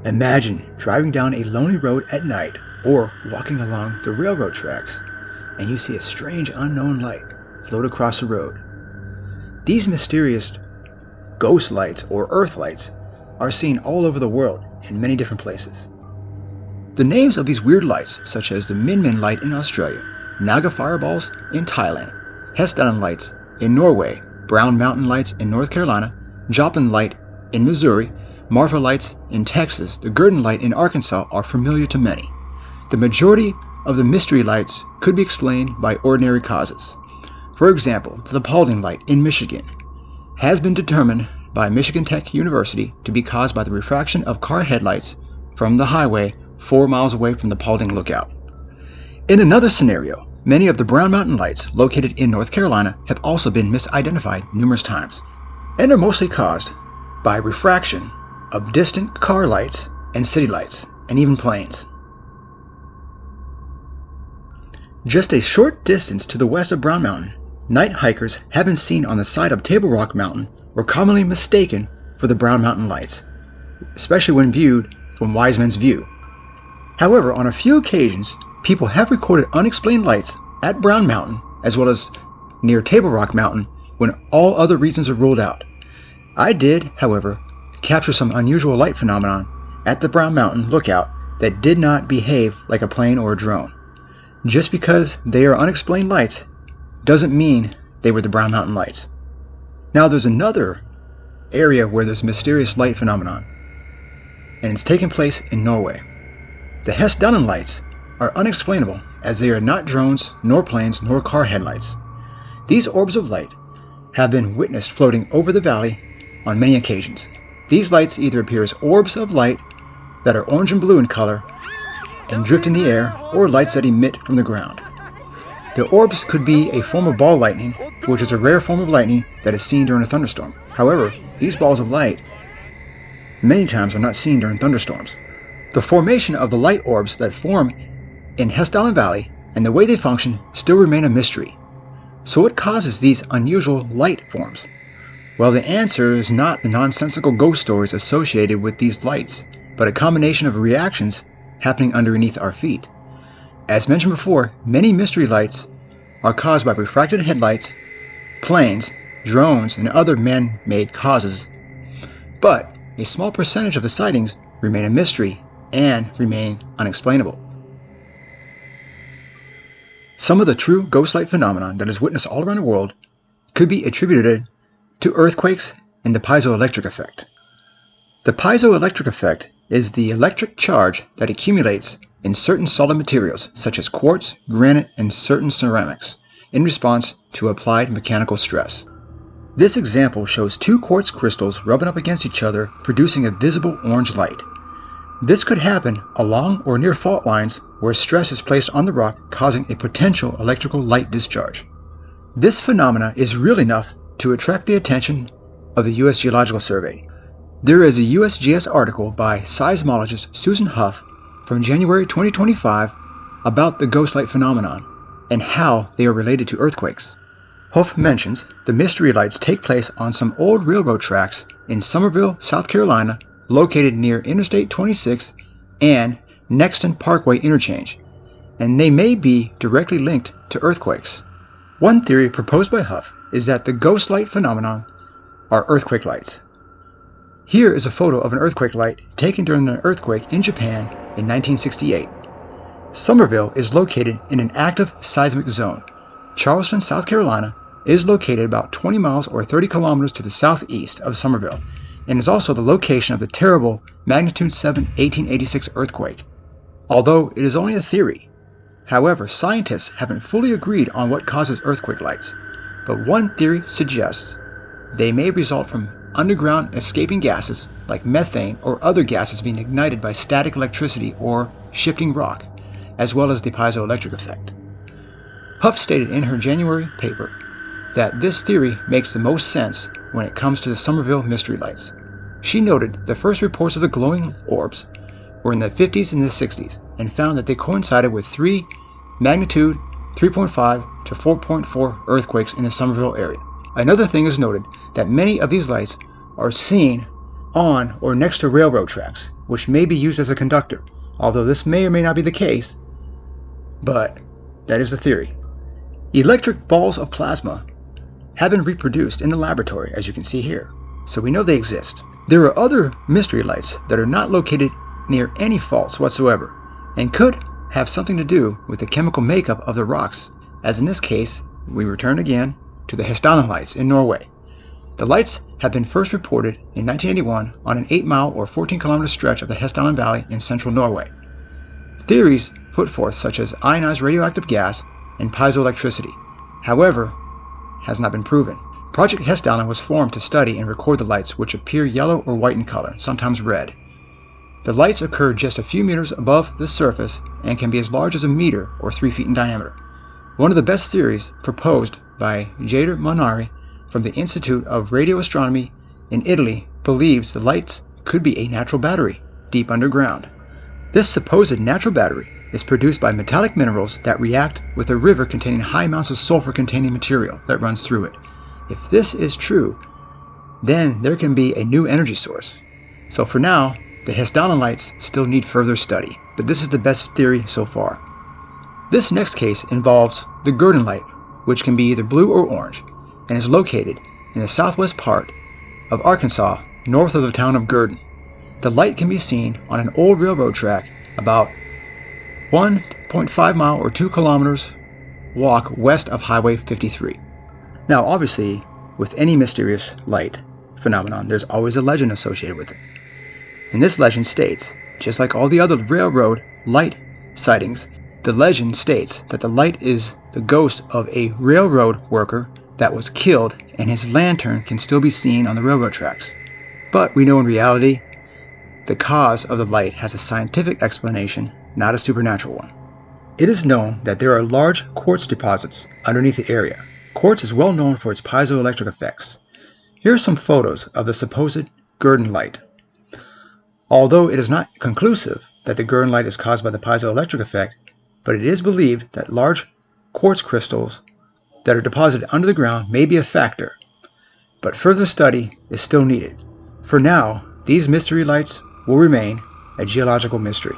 Imagine driving down a lonely road at night or walking along the railroad tracks and you see a strange unknown light float across the road. These mysterious ghost lights or earth lights are seen all over the world in many different places. The names of these weird lights, such as the Min Min light in Australia, Naga fireballs in Thailand, Hessdalen lights in Norway, Brown Mountain lights in North Carolina, Joplin light in Missouri, Marfa lights in Texas, the Gurdon light in Arkansas are familiar to many. The majority of the mystery lights could be explained by ordinary causes. For example, the Paulding light in Michigan has been determined by Michigan Tech University to be caused by the refraction of car headlights from the highway 4 miles away from the Paulding lookout. In another scenario, many of the Brown Mountain lights located in North Carolina have also been misidentified numerous times, and are mostly caused by refraction of distant car lights and city lights, and even planes. Just a short distance to the west of Brown Mountain, night hikers have been seen on the side of Table Rock Mountain or commonly mistaken for the Brown Mountain lights, especially when viewed from Wise Men's View. However, on a few occasions, people have recorded unexplained lights at Brown Mountain as well as near Table Rock Mountain when all other reasons are ruled out. I did, however, capture some unusual light phenomenon at the Brown Mountain lookout that did not behave like a plane or a drone. Just because they are unexplained lights doesn't mean they were the Brown Mountain lights. Now there's another area where there's mysterious light phenomenon, and it's taking place in Norway. The Hessdalen lights are unexplainable as they are not drones, nor planes, nor car headlights. These orbs of light have been witnessed floating over the valley on many occasions. These lights either appear as orbs of light that are orange and blue in color and drift in the air, or lights that emit from the ground. The orbs could be a form of ball lightning, which is a rare form of lightning that is seen during a thunderstorm. However, these balls of light many times are not seen during thunderstorms. The formation of the light orbs that form in Hessdalen Valley and the way they function still remain a mystery. So what causes these unusual light forms? Well, the answer is not the nonsensical ghost stories associated with these lights, but a combination of reactions happening underneath our feet. As mentioned before, many mystery lights are caused by refracted headlights, planes, drones, and other man-made causes. But a small percentage of the sightings remain a mystery and remain unexplainable. Some of the true ghost light phenomenon that is witnessed all around the world could be attributed to earthquakes and the piezoelectric effect. The piezoelectric effect is the electric charge that accumulates in certain solid materials such as quartz, granite, and certain ceramics in response to applied mechanical stress. This example shows two quartz crystals rubbing up against each other, producing a visible orange light. This could happen along or near fault lines where stress is placed on the rock, causing a potential electrical light discharge. This phenomena is real enough to attract the attention of the U.S. Geological Survey. There is a USGS article by seismologist Susan Huff from January 2025 about the ghost light phenomenon and how they are related to earthquakes. Huff mentions the mystery lights take place on some old railroad tracks in Summerville, South Carolina, located near Interstate 26 and Nexton Parkway interchange, and they may be directly linked to earthquakes. One theory proposed by Huff is that the ghost light phenomenon are earthquake lights. Here is a photo of an earthquake light taken during an earthquake in Japan in 1968. Summerville is located in an active seismic zone. Charleston, South Carolina is located about 20 miles or 30 kilometers to the southeast of Summerville and is also the location of the terrible magnitude 7 1886 earthquake. Although it is only a theory, however, scientists haven't fully agreed on what causes earthquake lights, but one theory suggests they may result from underground escaping gases like methane or other gases being ignited by static electricity or shifting rock, as well as the piezoelectric effect. Huff stated in her January paper that this theory makes the most sense when it comes to the Summerville mystery lights. She noted the first reports of the glowing orbs were in the 50s and the 60s and found that they coincided with 3 magnitude 3.5 to 4.4 earthquakes in the Summerville area. Another thing is noted that many of these lights are seen on or next to railroad tracks, which may be used as a conductor, although this may or may not be the case, but that is the theory. Electric balls of plasma have been reproduced in the laboratory, as you can see here, so we know they exist. There are other mystery lights that are not located near any faults whatsoever, and could have something to do with the chemical makeup of the rocks, as in this case, we return again to the Hessdalen lights in Norway. The lights have been first reported in 1981 on an 8-mile or 14-kilometer stretch of the Hessdalen Valley in central Norway. Theories put forth such as ionized radioactive gas and piezoelectricity, however, has not been proven. Project Hessdalen was formed to study and record the lights, which appear yellow or white in color, sometimes red. The lights occur just a few meters above the surface and can be as large as a meter or 3 feet in diameter. One of the best theories proposed by Jader Monari from the Institute of Radio Astronomy in Italy believes the lights could be a natural battery deep underground. This supposed natural battery is produced by metallic minerals that react with a river containing high amounts of sulfur-containing material that runs through it. If this is true, then there can be a new energy source. So for now, the Hessdalen lights still need further study, but this is the best theory so far. This next case involves the Gurdon light, which can be either blue or orange, and is located in the southwest part of Arkansas, north of the town of Gurdon. The light can be seen on an old railroad track about 1.5 mile or 2 kilometers walk west of Highway 53. Now, obviously, with any mysterious light phenomenon, there's always a legend associated with it. And this legend states, just like all the other railroad light sightings, the legend states that the light is the ghost of a railroad worker that was killed, and his lantern can still be seen on the railroad tracks. But we know in reality, the cause of the light has a scientific explanation, not a supernatural one. It is known that there are large quartz deposits underneath the area. Quartz is well known for its piezoelectric effects. Here are some photos of the supposed Gurdon light. Although it is not conclusive that the Gurdon light is caused by the piezoelectric effect, but it is believed that large quartz crystals that are deposited under the ground may be a factor, but further study is still needed. For now, these mystery lights will remain a geological mystery.